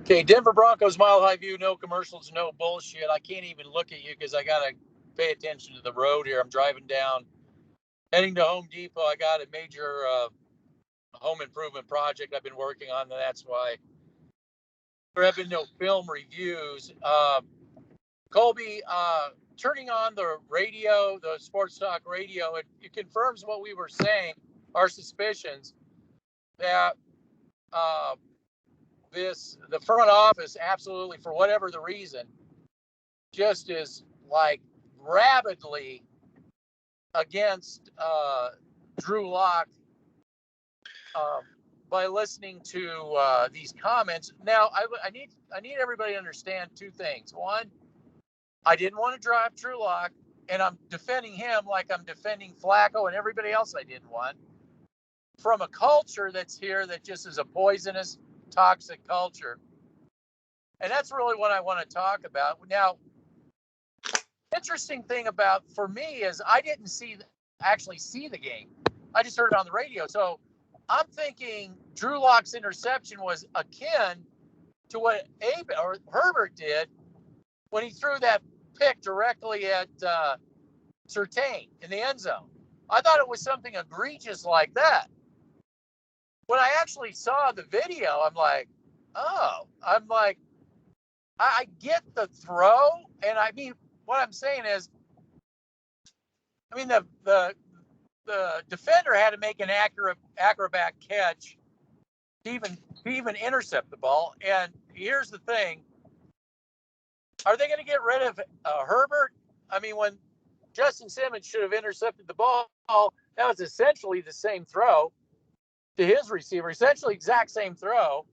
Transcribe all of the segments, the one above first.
Okay, Denver Broncos Mile High View, no commercials, no bullshit. I can't even look at you because I got to pay attention to the road here. I'm driving down, heading to Home Depot. I got a major home improvement project I've been working on, and that's why there have been no film reviews. Colby, turning on the radio, the sports talk radio, it confirms what we were saying, our suspicions, that the front office absolutely, for whatever the reason, just is like rabidly against Drew Lock by listening to these comments. Now, I need everybody to understand two things. One, I didn't want to drive Drew Lock, and I'm defending him like I'm defending Flacco and everybody else I didn't want, from a culture that's here that just is a poisonous, toxic culture. And that's really what I want to talk about. Now, interesting thing for me is I didn't actually see the game. I just heard it on the radio. So I'm thinking Drew Lock's interception was akin to what Herbert did when he threw that pick directly at Surtain in the end zone. I thought it was something egregious like that. When I actually saw the video, I'm like, I get the throw. And I mean, what I'm saying is, I mean, the defender had to make an acrobat catch to even intercept the ball. And here's the thing. Are they going to get rid of Herbert? I mean, when Justin Simmons should have intercepted the ball, that was essentially the same throw to his receiver, essentially exact same throw.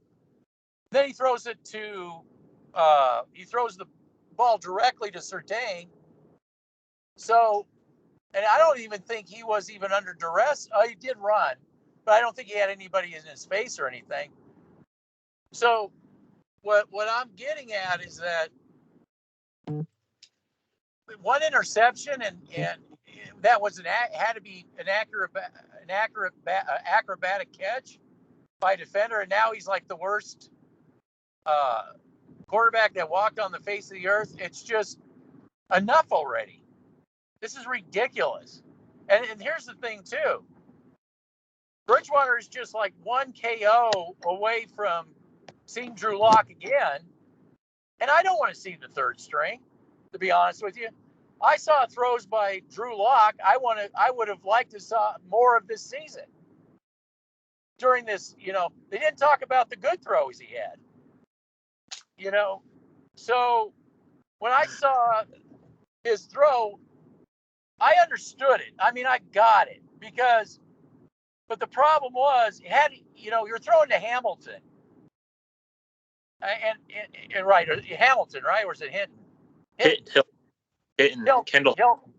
Then he throws it he throws the ball directly to Surtain. So, and I don't even think he was even under duress. Oh, he did run, but I don't think he had anybody in his face or anything. So what I'm getting at is that one interception and that was had to be an acrobatic catch by a defender, and now he's like the worst quarterback that walked on the face of the earth. It's just enough already. This is ridiculous. And here's the thing too. Bridgewater is just like one KO away from seeing Drew Lock again. And I don't want to see the third string, to be honest with you. I saw throws by Drew Lock. I would have liked to saw more of this season. During this, they didn't talk about the good throws he had. So when I saw his throw, I understood it. I mean, I got it but the problem was, you're throwing to Hamilton. And right, Hamilton, right? Or is it Hinton? Hinton. Kendall. Hilton.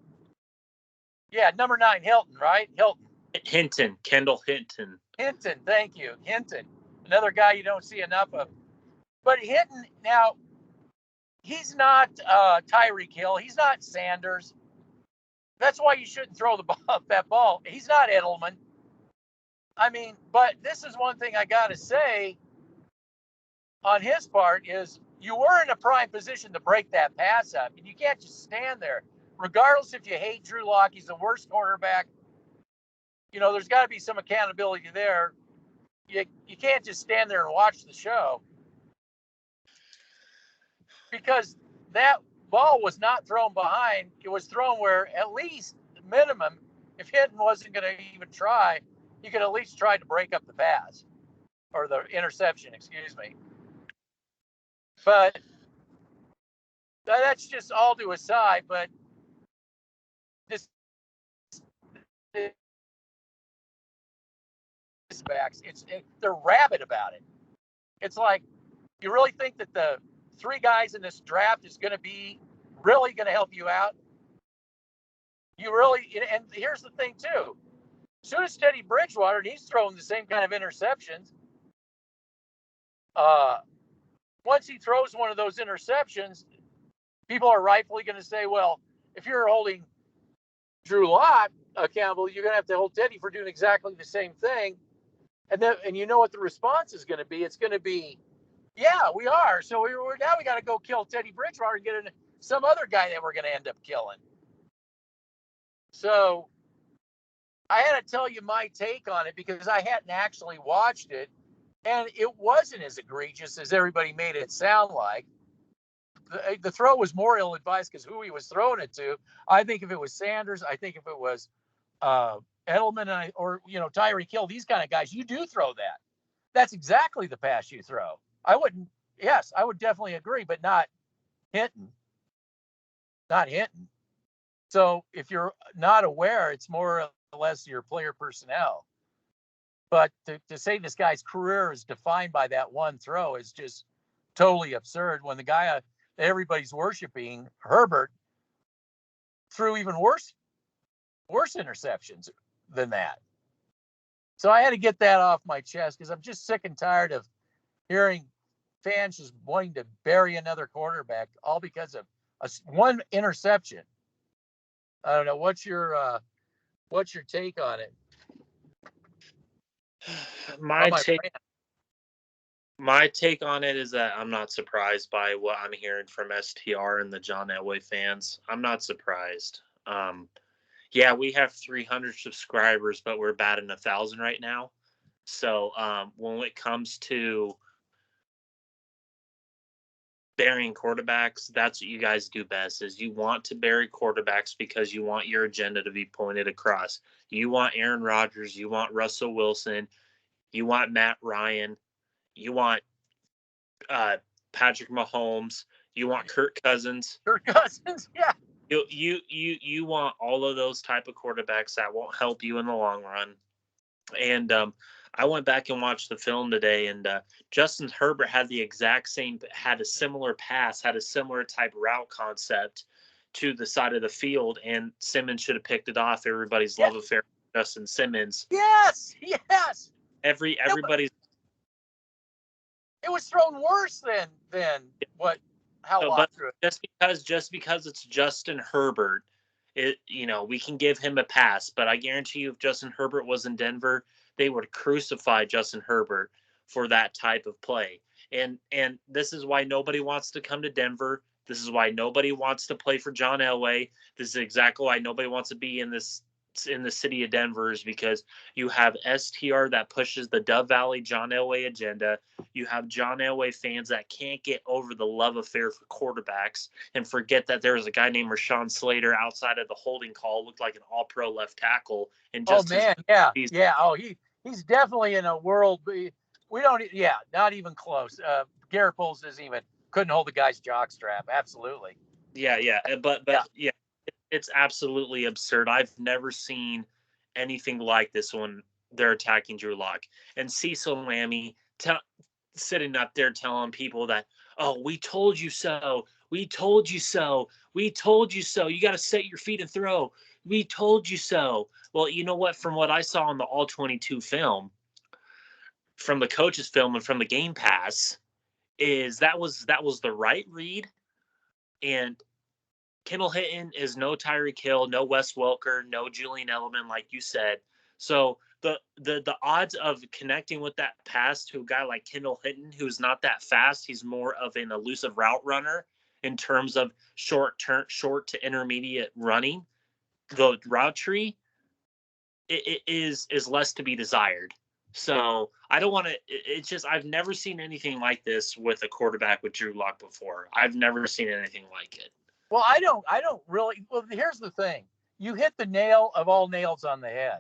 Yeah, number 9, Hilton, right? Hilton. Hinton. Kendall Hinton. Hinton, thank you. Hinton. Another guy you don't see enough of. But Hinton, now, he's not Tyreek Hill. He's not Sanders. That's why you shouldn't throw that ball. He's not Edelman. I mean, but this is one thing I got to say on his part is you were in a prime position to break that pass up, and you can't just stand there. Regardless if you hate Drew Lock, he's the worst quarterback. There's got to be some accountability there. You can't just stand there and watch the show, because that ball was not thrown behind. It was thrown where, at least minimum, if Hinton wasn't going to even try, you could at least try to break up the pass or the interception, excuse me. But that's just all to aside. But they're rabid about it. It's like, you really think that the 3 guys in this draft is going to be really going to help you out? And here's the thing too. As soon as Teddy Bridgewater, and he's throwing the same kind of interceptions. Once he throws one of those interceptions, people are rightfully going to say, well, if you're holding Drew Lock accountable, you're going to have to hold Teddy for doing exactly the same thing. And you know what the response is going to be? It's going to be, Yeah, we are. So we're now we got to go kill Teddy Bridgewater and get some other guy that we're going to end up killing. So I had to tell you my take on it because I hadn't actually watched it, and it wasn't as egregious as everybody made it sound like. The throw was more ill-advised because who he was throwing it to. I think if it was Sanders, I think if it was Edelman or Tyreek Hill, these kind of guys, you do throw that. That's exactly the pass you throw. I wouldn't. Yes, I would definitely agree, but not Hinton. Not Hinton. So if you're not aware, it's more or less your player personnel. But to say this guy's career is defined by that one throw is just totally absurd when the guy everybody's worshiping, Herbert, threw even worse interceptions than that. So I had to get that off my chest because I'm just sick and tired of hearing fans just wanting to bury another quarterback all because of one interception. I don't know. What's your take on it? My take on it is that I'm not surprised by what I'm hearing from STR and the John Elway fans. I'm not surprised. Yeah, we have 300 subscribers, but we're batting 1,000 right now. So when it comes to burying quarterbacks, that's what you guys do best. Is you want to bury quarterbacks because you want your agenda to be pointed across. You want Aaron Rodgers, you want Russell Wilson, you want Matt Ryan, you want Patrick Mahomes, you want Kirk Cousins. Yeah. You want all of those type of quarterbacks that won't help you in the long run. And I went back and watched the film today, and Justin Herbert had a similar pass, had a similar type route concept to the side of the field, and Simmons should have picked it off. Everybody's love affair, Justin Simmons. Yes. Everybody's. It was thrown worse than how Watt threw it. Just because it's Justin Herbert, we can give him a pass. But I guarantee you, if Justin Herbert was in Denver, they would crucify Justin Herbert for that type of play. And this is why nobody wants to come to Denver. This is why nobody wants to play for John Elway. This is exactly why nobody wants to be in the city of Denver, is because you have STR that pushes the Dove Valley John Elway agenda. You have John Elway fans that can't get over the love affair for quarterbacks and forget that there's a guy named Rashawn Slater outside of the holding call, looked like an all-pro left tackle. And just he's definitely in a world. We don't. Yeah, not even close. Garrett Bowles couldn't hold the guy's jockstrap. Absolutely. Yeah. But yeah. It's absolutely absurd. I've never seen anything like this when they're attacking Drew Lock. And Cecil Lammey sitting up there telling people that, oh, we told you so. We told you so. We told you so. You got to set your feet and throw. We told you so. Well, you know what? From what I saw in the All-22 film, from the coach's film and from the Game Pass, is that was the right read. And Kendall Hinton is no Tyreek Hill, no Wes Welker, no Julian Edelman, like you said. So the odds of connecting with that pass to a guy like Kendall Hinton, who's not that fast, he's more of an elusive route runner in terms of short to intermediate running. The route tree it is less to be desired. So I don't want to. It's just I've never seen anything like this with a quarterback with Drew Lock before. I've never seen anything like it. Well, I don't really. Well, here's the thing. You hit the nail of all nails on the head.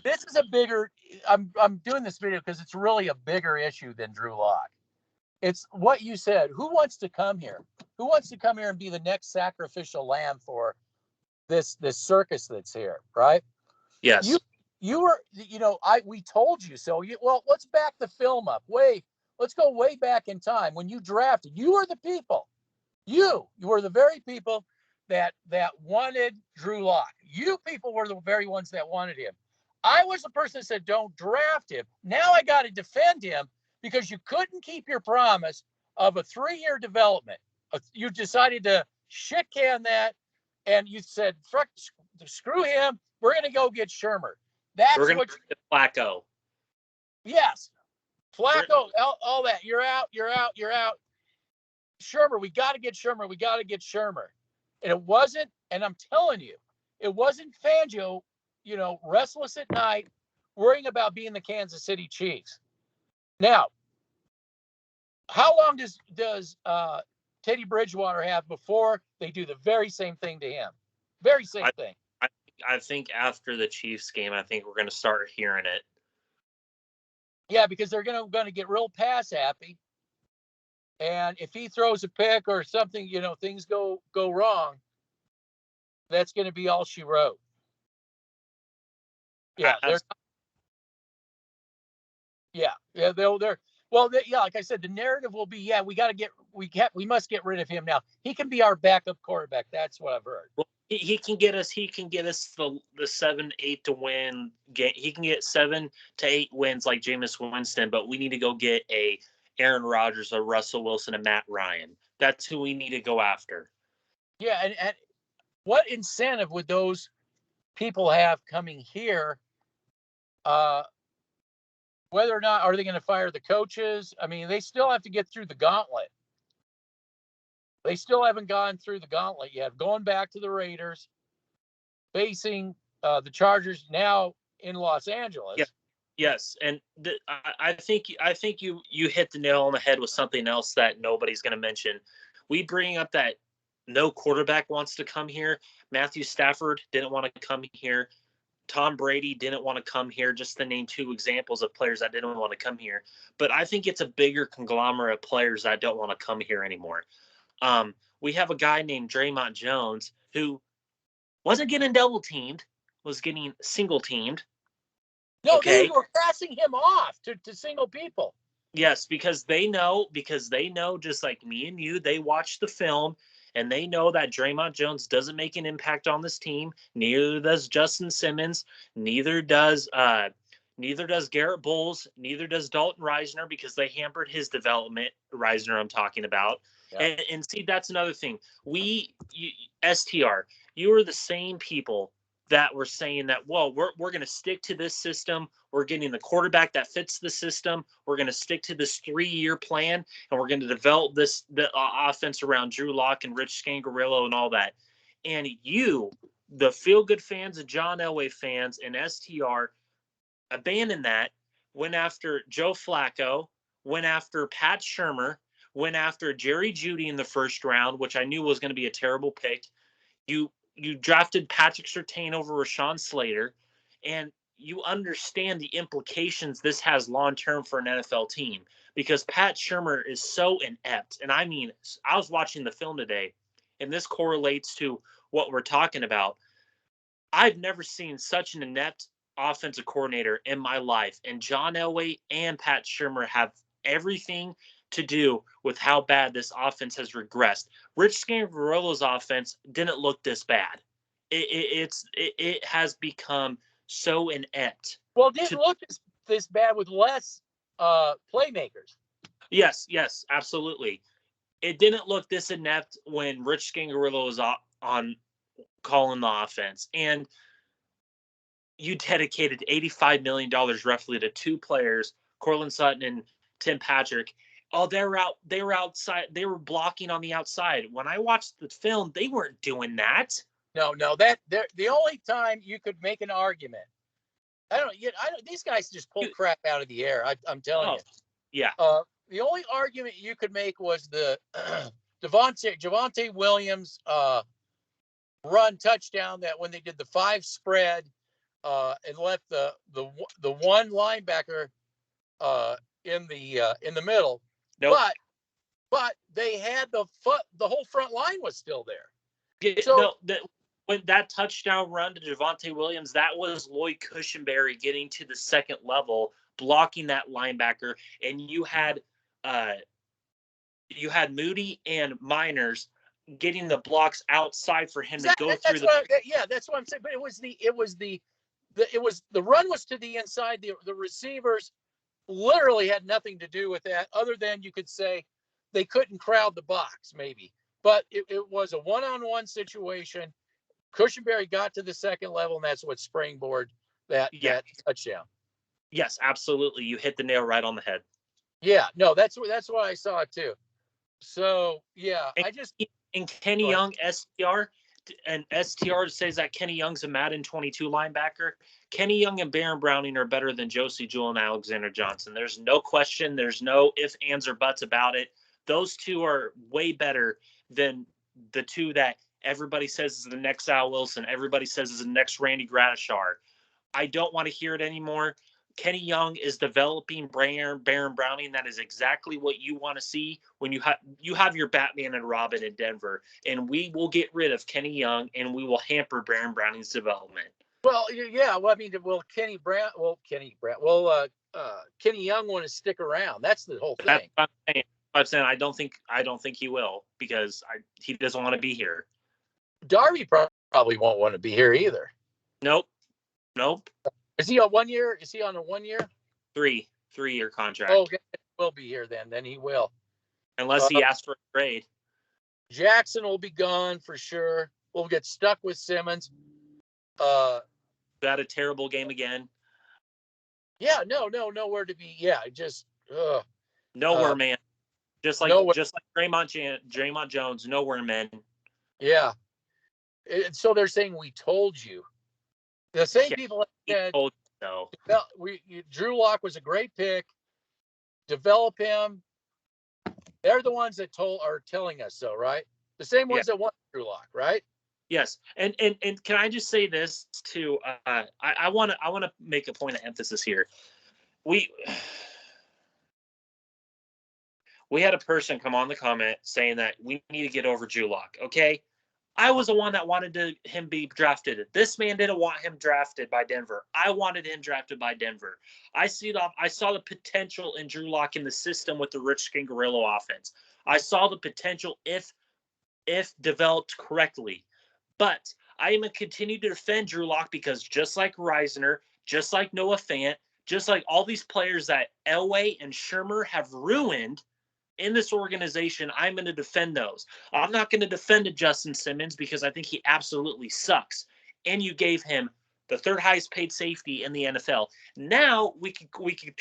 This is a bigger. I'm doing this video because it's really a bigger issue than Drew Lock. It's what you said. Who wants to come here? Who wants to come here and be the next sacrificial lamb for this circus that's here, right? Yes. You were. We told you so. Well, let's back the film up. Let's go way back in time when you drafted. You were the people. You were the very people that wanted Drew Lock. You people were the very ones that wanted him. I was the person that said, don't draft him. Now I got to defend him because you couldn't keep your promise of a 3-year development. You decided to shit can that, and you said, screw him. We're going to go get Shermer. That's we're going to get Flacco. Yes. Flacco, all that. You're out. Shermer, we got to get Shermer. And it wasn't, and I'm telling you, it wasn't Fangio, restless at night, worrying about being the Kansas City Chiefs. Now, how long does Teddy Bridgewater have before they do the very same thing to him? Very same thing. I think after the Chiefs game, I think we're going to start hearing it. Yeah, because they're going to get real pass happy. And if he throws a pick or something, things go wrong, that's going to be all she wrote. Yeah, like I said, the narrative will be, we must get rid of him now. He can be our backup quarterback. That's what I've heard. Well, he can get us the 7-8 to win game. He can get 7 to 8 wins like Jameis Winston, but we need to go get a Aaron Rodgers, a Russell Wilson, and Matt Ryan. That's who we need to go after. Yeah, and what incentive would those people have coming here? Whether or not, are they going to fire the coaches? I mean, they still have to get through the gauntlet. They still haven't gone through the gauntlet yet. Going back to the Raiders, facing the Chargers now in Los Angeles. Yeah. Yes, and I think you hit the nail on the head with something else that nobody's going to mention. We bring up that no quarterback wants to come here. Matthew Stafford didn't want to come here. Tom Brady didn't want to come here, just to name 2 examples of players that didn't want to come here. But I think it's a bigger conglomerate of players that don't want to come here anymore. We have a guy named Draymond Jones who wasn't getting double teamed, was getting single teamed. No, okay. They were passing him off to single people. Yes, because they know, just like me and you, they watch the film and they know that Draymond Jones doesn't make an impact on this team. Neither does Justin Simmons. Neither does Garrett Bowles. Neither does Dalton Risner, because they hampered his development. Risner, I'm talking about. Yeah. And see, that's another thing. STR, you are the same people that were saying that, well, we're going to stick to this system. We're getting the quarterback that fits the system. We're going to stick to this 3-year plan, and we're going to develop the offense around Drew Lock and Rich Scangarello and all that. And you, the feel-good fans, the John Elway fans, and STR, abandoned that, went after Joe Flacco, went after Pat Shurmur, went after Jerry Jeudy in the first round, which I knew was going to be a terrible pick. You drafted Patrick Surtain over Rashawn Slater, and you understand the implications this has long-term for an NFL team, because Pat Shurmur is so inept. And I mean, I was watching the film today, and this correlates to what we're talking about. I've never seen such an inept offensive coordinator in my life, and John Elway and Pat Shurmur have everything to do with how bad this offense has regressed. Rich Scangarello's offense didn't look this bad. It has become so inept. Well, it didn't look this bad with less playmakers. Yes, absolutely. It didn't look this inept when Rich Scangarello was on calling the offense. And you dedicated $85 million roughly to 2 players, Courtland Sutton and Tim Patrick. Oh, they were outside. They were blocking on the outside. When I watched the film, they weren't doing that. No, that the only time you could make an argument. I don't. These guys just pull crap out of the air. I'm telling you. Yeah. The only argument you could make was the Javonte Williams run touchdown, that when they did the 5 spread and left the one linebacker in the middle. Nope. But they had the whole front line was still there. Yeah, so when that touchdown run to Javonte Williams, that was Lloyd Cushenberry getting to the second level, blocking that linebacker, and you had Moody and Miners getting the blocks outside for him to go through that's what I'm saying. But the run was to the inside. The receivers literally had nothing to do with that, other than you could say they couldn't crowd the box, maybe. But it was a one-on-one situation. Cushenberry got to the second level, and that's what springboarded that touchdown. Yes, absolutely. You hit the nail right on the head. Yeah, no, that's what I saw too. So yeah, And, I just and Kenny Young, STR says that Kenny Young's a Madden 22 linebacker. Kenny Young and Baron Browning are better than Josie Jewell and Alexander Johnson. There's no question. There's no ifs, ands, or buts about it. Those two are way better than the two that everybody says is the next Al Wilson. Everybody says is the next Randy Gradishar. I don't want to hear it anymore. Kenny Young is developing Baron Browning. That is exactly what you want to see when you have your Batman and Robin in Denver, and we will get rid of Kenny Young and we will hamper Baron Browning's development. well, yeah. Well, I mean, Kenny Young want to stick around. That's the whole thing. That's what I'm saying. I don't think he will because he doesn't want to be here. Darby probably won't want to be here either. Nope. Is he on 1 year? Is he on a 1 year? 3-year contract. Oh, okay. He will be here then. Then he will. Unless he asks for a trade. Jackson will be gone for sure. We'll get stuck with Simmons. Had a terrible game again. Yeah, nowhere to be. Yeah, just nowhere, man. Just like Draymond Jones, nowhere, man. Yeah. And so they're saying we told you. The same people that said Drew Lock was a great pick. Develop him. They're the ones that are telling us so, right? The same ones that want Drew Lock, right? Yes, and can I just say this too? I want to make a point of emphasis here. We had a person come on the comment saying that we need to get over Drew Lock. Okay, I was the one that wanted him be drafted. This man didn't want him drafted by Denver. I wanted him drafted by Denver. I saw the potential in Drew Lock in the system with the Rich Scangarello offense. I saw the potential if developed correctly. But I am going to continue to defend Drew Lock because just like Reisner, just like Noah Fant, just like all these players that Elway and Shermer have ruined in this organization, I'm going to defend those. I'm not going to defend Justin Simmons because I think he absolutely sucks. And you gave him the third highest paid safety in the NFL. Now we can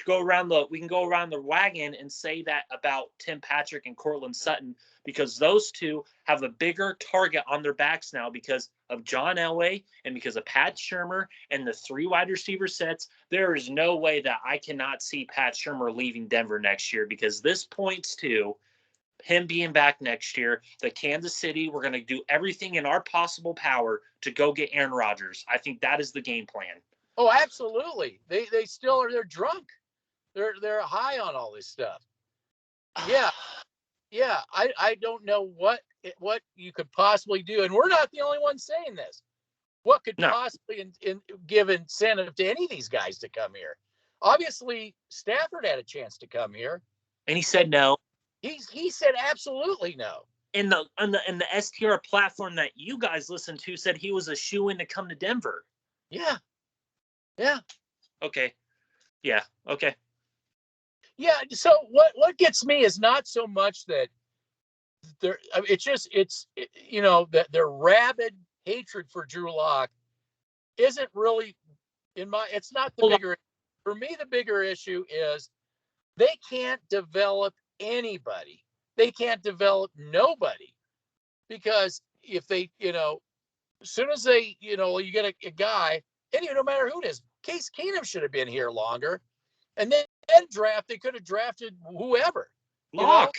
go around the wagon and say that about Tim Patrick and Cortland Sutton because those two have a bigger target on their backs now because of John Elway and because of Pat Shurmur and the 3 wide receiver sets. There is no way that I cannot see Pat Shurmur leaving Denver next year because this points to him being back next year. The Kansas City, we're going to do everything in our possible power to go get Aaron Rodgers. I think that is the game plan. Oh, absolutely. They still are. They're drunk. They're high on all this stuff. Yeah. Yeah. I don't know what you could possibly do. And we're not the only ones saying this. What could possibly give incentive to any of these guys to come here? Obviously, Stafford had a chance to come here. And he said no. He said absolutely no. And the STR platform that you guys listen to said he was a shoo-in to come to Denver. Yeah. Okay. Yeah. Okay. Yeah. So what gets me is not so much that that their rabid hatred for Drew Lock isn't really it's not the bigger. For me, the bigger issue is they can't develop anybody. They can't develop nobody because if they, as soon as they, you get a guy, and no matter who it is, Case Keenum should have been here longer, and then they could have drafted whoever. Lock.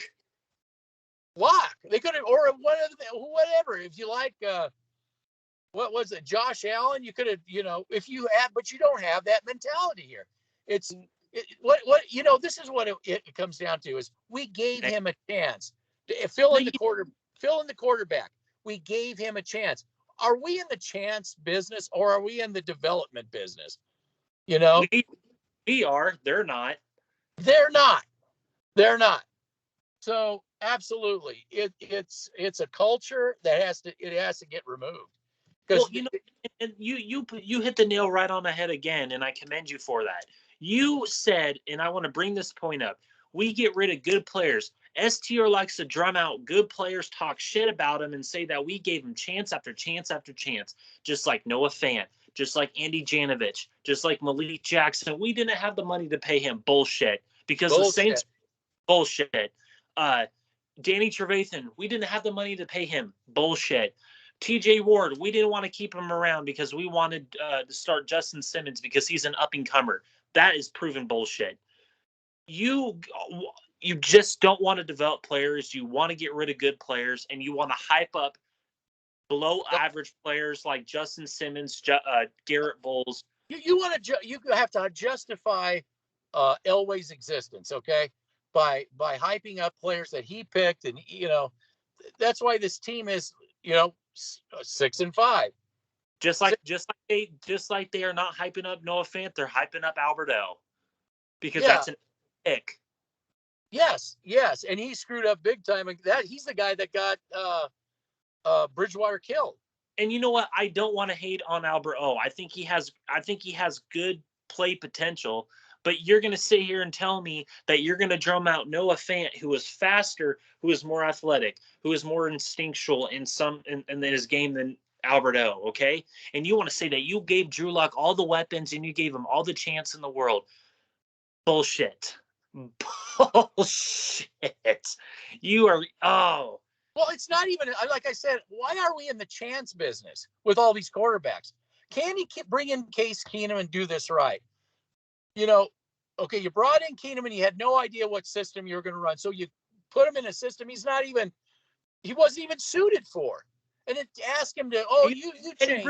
They could have, or whatever. If you like, what was it, Josh Allen? You could have, if you have, but you don't have that mentality here. This is what it comes down to is we gave him a chance to fill in the quarterback. We gave him a chance. Are we in the chance business or are we in the development business? We are. They're not. They're not. So absolutely, it's a culture that has to get removed. Well, and you hit the nail right on the head again, and I commend you for that. You said, and I want to bring this point up, we get rid of good players. STR likes to drum out good players, talk shit about them, and say that we gave them chance after chance after chance, just like Noah Fant, just like Andy Janovich, just like Malik Jackson. We didn't have the money to pay him. Bullshit. Because Bullshit. Danny Trevathan, we didn't have the money to pay him. Bullshit. TJ Ward, we didn't want to keep him around because we wanted to start Justin Simmons because he's an up-and-comer. That is proven bullshit. You just don't want to develop players. You want to get rid of good players, and you want to hype up below-average players like Justin Simmons, Garrett Bowles. You have to justify Elway's existence, okay? By hyping up players that he picked, and that's why this team is 6-5. Just like they are not hyping up Noah Fant, they're hyping up Alberto because that's an pick. Yes, and he screwed up big time. And he's the guy that got Bridgewater killed. And you know what? I don't want to hate on Alberto. I think he has good play potential. But you're going to sit here and tell me that you're going to drum out Noah Fant, who is faster, who is more athletic, who is more instinctual in his game than Alberto, okay? And you want to say that you gave Drew Lock all the weapons and you gave him all the chance in the world. Bullshit. You are, oh. Well, it's not even, like I said, why are we in the chance business with all these quarterbacks? Can you bring in Case Keenum and do this right? Okay, you brought in Keenum and you had no idea what system you were going to run. So you put him in a system he wasn't even suited for. And then ask him to, you change.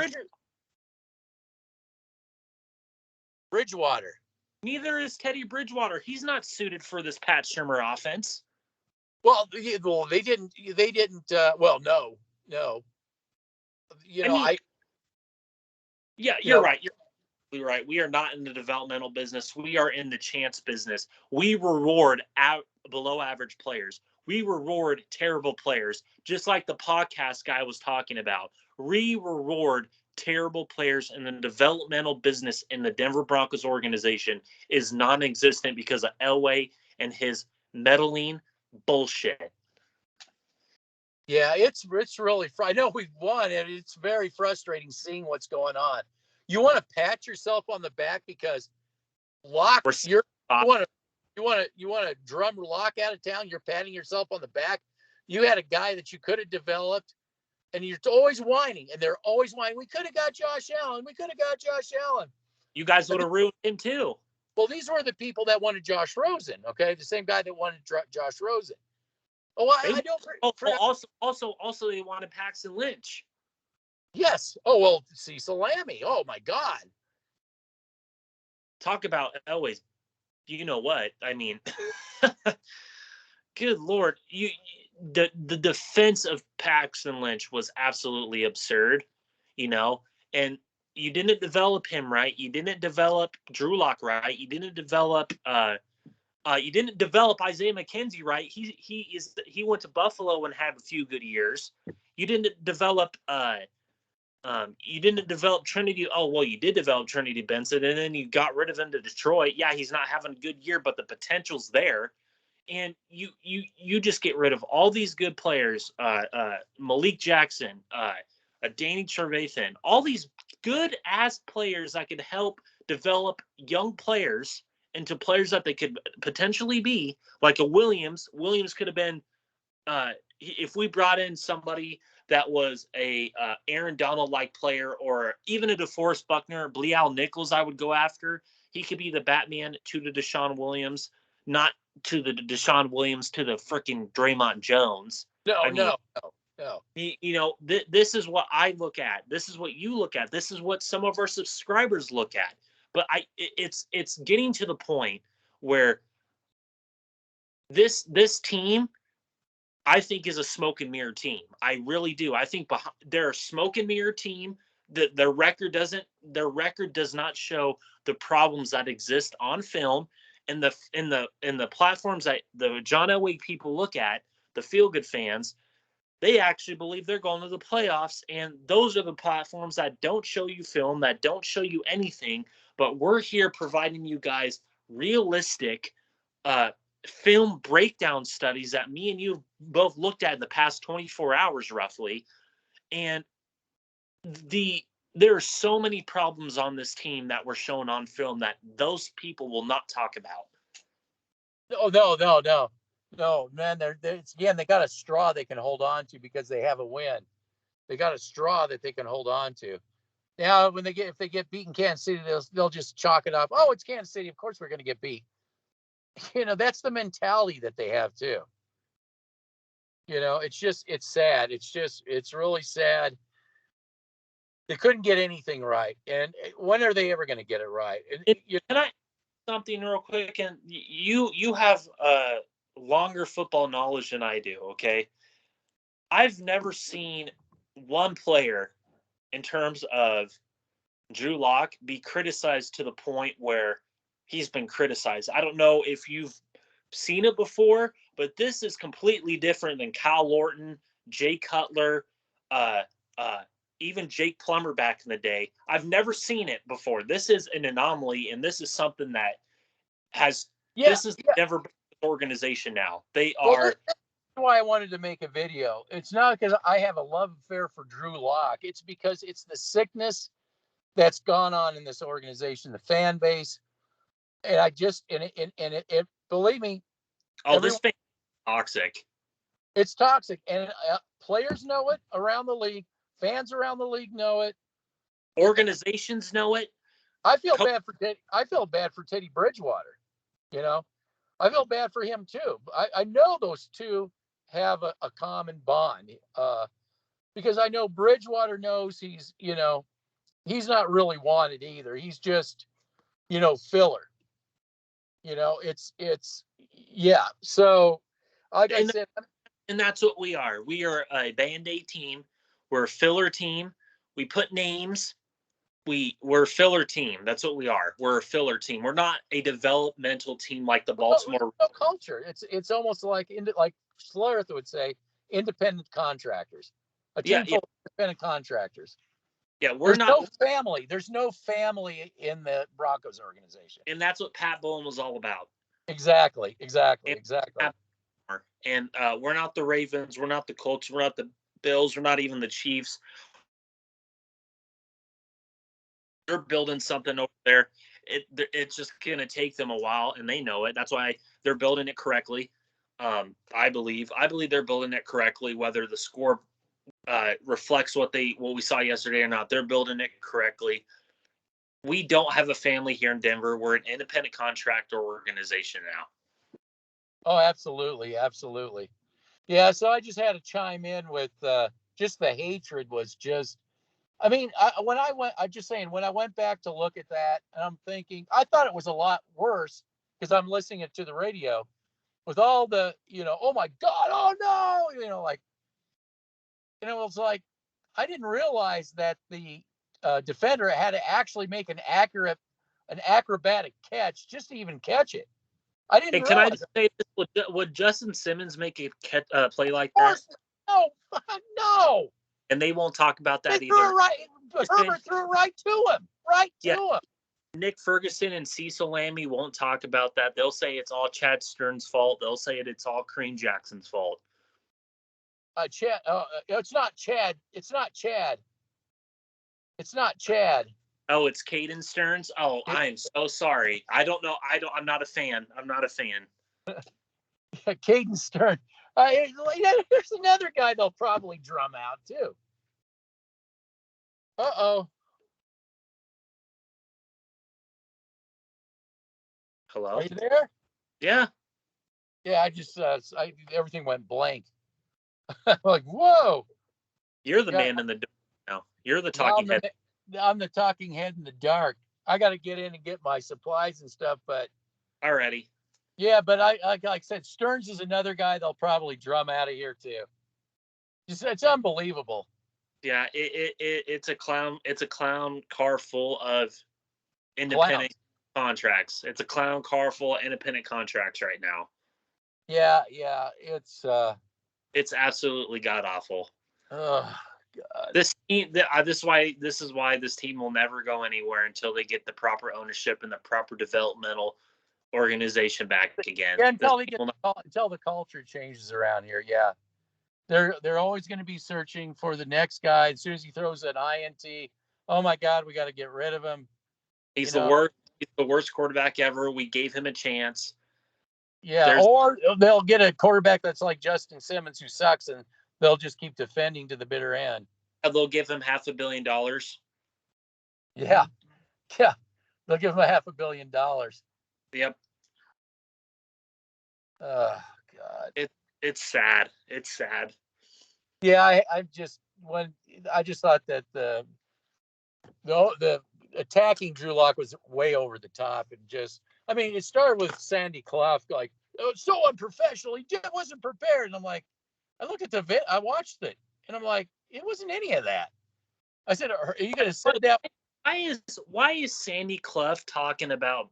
Bridgewater. Neither is Teddy Bridgewater. He's not suited for this Pat Shurmur offense. Well, they didn't. No. You're right. You're right. We are not in the developmental business. We are in the chance business. We reward below average players. We reward terrible players, just like the podcast guy was talking about. We reward terrible players, and the developmental business in the Denver Broncos organization is non-existent because of Elway and his meddling bullshit. Yeah, it's really. I know we've won, and it's very frustrating seeing what's going on. You want to pat yourself on the back because Locke, you want to drum Locke out of town. You're patting yourself on the back. You had a guy that you could have developed, and you're always whining, and they're always whining. We could have got Josh Allen. You guys would have ruined him too. Well, these were the people that wanted Josh Rosen. Okay, the same guy that wanted Josh Rosen. Oh, I don't. Also, they wanted Paxton Lynch. Yes. Oh, well, Cecil Lammey. Oh, my God. Talk about Elway's. You know what? I mean, good Lord. The defense of Paxton Lynch was absolutely absurd, and you didn't develop him right. You didn't develop Drew Lock right. You didn't develop Isaiah McKenzie right. He went to Buffalo and had a few good years. You didn't develop Trinity. Oh, well, you did develop Trinity Benson, and then you got rid of him to Detroit. Yeah, he's not having a good year, but the potential's there. And you just get rid of all these good players, Malik Jackson, Danny Trevathan, all these good-ass players that could help develop young players into players that they could potentially be, like a Williams. Williams could have been, if we brought in somebody that was a Aaron Donald-like player, or even a DeForest Buckner, Bleal Nichols I would go after. He could be the Batman to the Deshaun Williams, not to the Deshaun Williams to the freaking Draymond Jones. No. This is what I look at. This is what you look at. This is what some of our subscribers look at. But it's getting to the point where this team, I think, is a smoke and mirror team. I really do. I think they're a smoke and mirror team. Their record does not show the problems that exist on film, and the platforms that the John Elway people look at, the feel good fans, they actually believe they're going to the playoffs, and those are the platforms that don't show you film, that don't show you anything. But we're here providing you guys realistic film breakdown studies that me and you both looked at in the past 24 hours roughly. And there are so many problems on this team that were shown on film that those people will not talk about. No. No, man, again, they got a straw they can hold on to because they have a win. They got a straw that they can hold on to. Now, if they get beaten Kansas City, they'll just chalk it up. Oh, it's Kansas City. Of course we're going to get beat. That's the mentality that they have too. It's sad. It's really sad. They couldn't get anything right. And when are they ever going to get it right? Can I something real quick? And you have longer football knowledge than I do. Okay, I've never seen one player in terms of Drew Lock be criticized to the point where he's been criticized. I don't know if you've seen it before, but this is completely different than Kyle Lorton, Jay Cutler, uh, uh, even Jake Plummer back in the day. I've never seen it before. This is an anomaly, and this is something that has. Yeah, This is the Denver organization now. They well, are. that's why I wanted to make a video. It's not because I have a love affair for Drew Lock. It's because it's the sickness that's gone on in this organization, the fan base, and I just it believe me, This fan is toxic. It's toxic, and players know it around the league. Fans around the league know it. Organizations know it. I feel bad for Teddy Bridgewater. I feel bad for him too. I know those two have a common bond because I know Bridgewater knows he's not really wanted either. He's just filler. It's yeah. So like I said. And that's what we are. We are a Band-Aid team. We're a filler team. We put names. We're a filler team. That's what we are. We're a filler team. We're not a developmental team like the Baltimore. No culture. It's almost like Schlereth would say, independent contractors. A team full of independent contractors. Yeah, There's no family. There's no family in the Broncos organization. And that's what Pat Bowlen was all about. Exactly. And we're not the Ravens. We're not the Colts. We're not the Bills. We're not even the Chiefs. They're building something over there. It's just going to take them a while, and they know it. That's why they're building it correctly. I believe they're building it correctly, whether the score reflects what we saw yesterday or not. They're building it correctly. We don't have a family here in Denver. We're an independent contractor organization now. Oh, absolutely. Yeah, so I just had to chime in with just the hatred was just. I mean, when I went back to look at that, and I'm thinking, I thought it was a lot worse because I'm listening it to the radio with all the, oh my God, oh no, it's like I didn't realize that the defender had to actually make an acrobatic catch just to even catch it. I didn't realize. Can I just say this? Would Justin Simmons make a play like that? No. And they won't talk about that either. Herbert threw it right to him. Nick Ferguson and Cecil Lammey won't talk about that. They'll say it's all Chad Stern's fault. They'll say it's all Kareem Jackson's fault. Chad. It's not Chad. Oh, it's Caden Stearns. Oh, I'm so sorry. I don't know. I'm not a fan. Caden Stern. There's another guy they'll probably drum out too. Uh-oh. Hello? Are you there? Yeah. Yeah, I just everything went blank. Like, whoa. You're the man in the dark now. You're the talking head. I'm the talking head in the dark. I got to get in and get my supplies and stuff, but already. Yeah, but like I said, Stearns is another guy they'll probably drum out of here too. It's unbelievable. Yeah, it's a clown car full of independent contracts. It's a clown car full of independent contracts right now. Yeah, it's absolutely god awful. Oh God. This is why this team will never go anywhere until they get the proper ownership and the proper developmental organization back again. Yeah, until the culture changes around here. Yeah. They're always going to be searching for the next guy. As soon as he throws an INT, oh my God, we got to get rid of him. He's the worst quarterback ever. We gave him a chance. Yeah, or they'll get a quarterback that's like Justin Simmons who sucks, and they'll just keep defending to the bitter end. They'll give him $500 million. Yeah, yeah, they'll give him $500 million. Yep. Oh God. It's sad. It's sad. Yeah, I just thought that the attacking Drew Lock was way over the top, and just, I mean, it started with Sandy Clough like, oh, it's so unprofessional. He wasn't prepared, and I'm like, I look at I watched it, and I'm like, it wasn't any of that. I said, are you going to sit down? Why is Sandy Clough talking about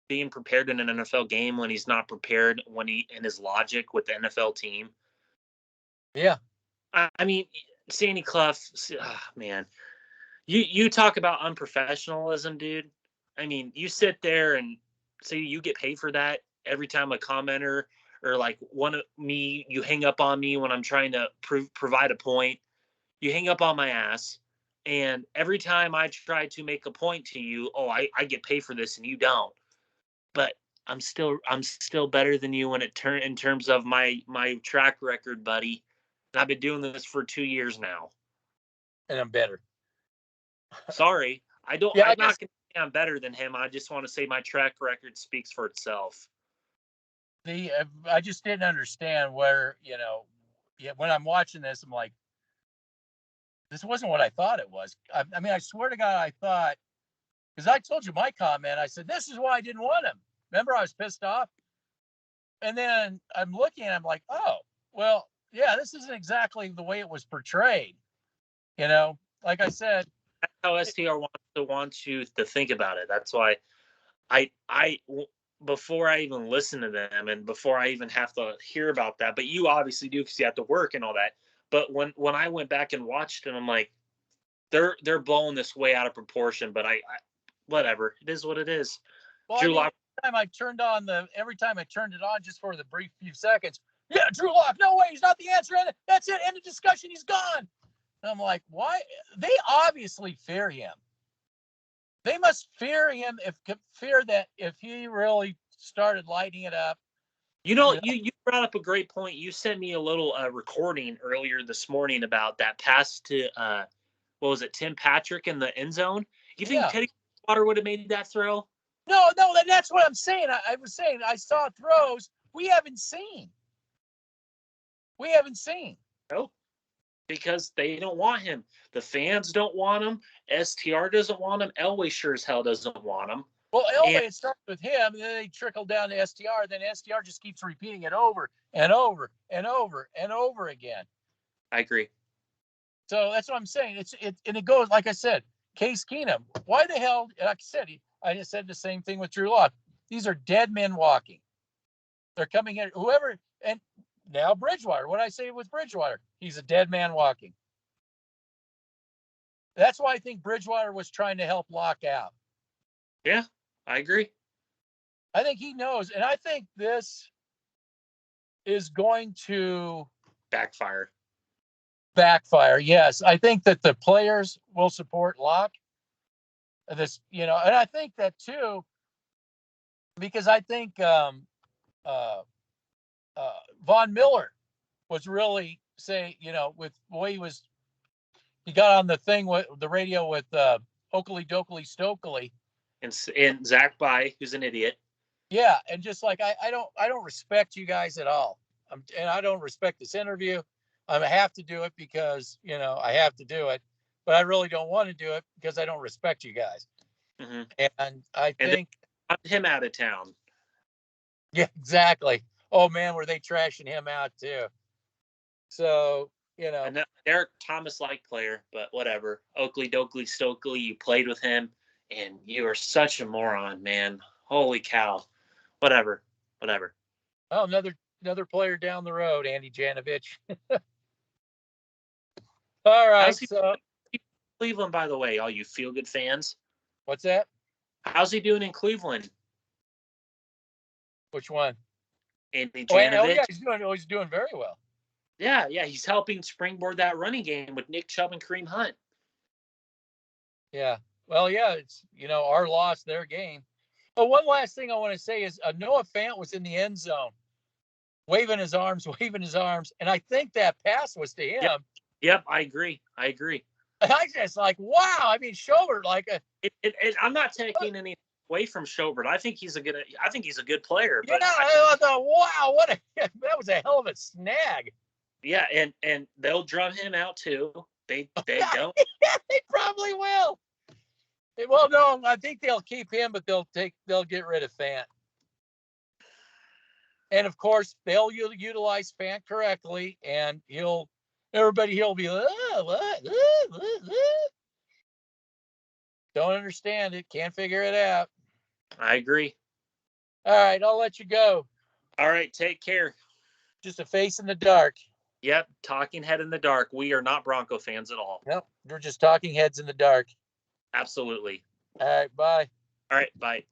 being prepared in an NFL game when he's not prepared in his logic with the NFL team? Yeah. I mean, Sandy Clough, man, you talk about unprofessionalism, dude. I mean, you sit there and say you get paid for that every time a commenter or like you hang up on me when I'm trying to provide a point. You hang up on my ass. And every time I try to make a point to you, I get paid for this and you don't. But I'm still better than you in terms of my track record, buddy. And I've been doing this for 2 years now. And I'm better. Sorry. I'm not going to say I'm better than him. I just want to say my track record speaks for itself. I just didn't understand where, when I'm watching this, I'm like, this wasn't what I thought it was. I mean, I swear to God, I thought, because I told you my comment, I said, this is why I didn't want him. Remember, I was pissed off. And then I'm looking and I'm like, oh, well, yeah, this isn't exactly the way it was portrayed. Like I said, that's how STR wants you to think about it. That's why I before I even listen to them and before I even have to hear about that, but you obviously do because you have to work and all that. But when I went back and watched it, I'm like, they're blowing this way out of proportion. But I whatever, it is what it is. Well, Drew Lock. Every time I turned it on just for the brief few seconds, yeah, Drew Lock, no way, he's not the answer. That's it. End of discussion. He's gone. And I'm like, why? They obviously fear him. They must fear him that if he really started lighting it up. You brought up a great point. You sent me a little recording earlier this morning about that pass to what was it, Tim Patrick in the end zone. You think Teddy Bridgewater would have made that throw? No, that's what I'm saying. I was saying I saw throws we haven't seen. Nope. Because they don't want him. The fans don't want him. STR doesn't want him. Elway sure as hell doesn't want him. Well, Elway, it started with him, and then they trickle down to STR. Then STR just keeps repeating it over and over and over and over again. I agree. So that's what I'm saying. It goes, like I said, Case Keenum. Why the hell? Like I said, I just said the same thing with Drew Lock. These are dead men walking. They're coming in. Whoever, and now Bridgewater. What I say with Bridgewater? He's a dead man walking. That's why I think Bridgewater was trying to help Lock out. Yeah, I agree. I think he knows, and I think this is going to backfire. Yes, I think that the players will support Lock. And I think that too, because I think Von Miller was really with the way he got on the thing with the radio with Oakley Dokley Stokely. And Zach By, who's an idiot. Yeah, and just like I don't respect you guys at all. And I don't respect this interview. I have to do it because I have to do it, but I really don't want to do it because I don't respect you guys. Mm-hmm. And I think him out of town. Yeah, exactly. Oh man, were they trashing him out too? So and Derek Thomas-like player, but whatever. Oakley Dokley Stokely, you played with him. And you are such a moron, man. Holy cow. Whatever. Oh, another player down the road, Andy Janovich. All right. So Cleveland, by the way, all you feel-good fans. What's that? How's he doing in Cleveland? Which one? Andy Janovich. He's doing very well. Yeah, he's helping springboard that running game with Nick Chubb and Kareem Hunt. Yeah. Well, yeah, it's our loss, their game. Oh, one last thing I want to say is Noah Fant was in the end zone, waving his arms, and I think that pass was to him. Yep, I agree. And I just like, wow. I mean, Schobert, like I'm not taking any away from Schobert. I think he's a good player. Yeah, But I thought, wow, that was a hell of a snag. Yeah, and they'll drum him out too. They don't. Yeah, they probably will. Well, no, I think they'll keep him, but they'll get rid of Fant. And of course, they'll utilize Fant correctly, and everybody will be what? Don't understand it, can't figure it out. I agree. All right, I'll let you go. All right, take care. Just a face in the dark. Yep, talking head in the dark. We are not Bronco fans at all. Nope, we're just talking heads in the dark. Absolutely. All right, bye. All right, bye.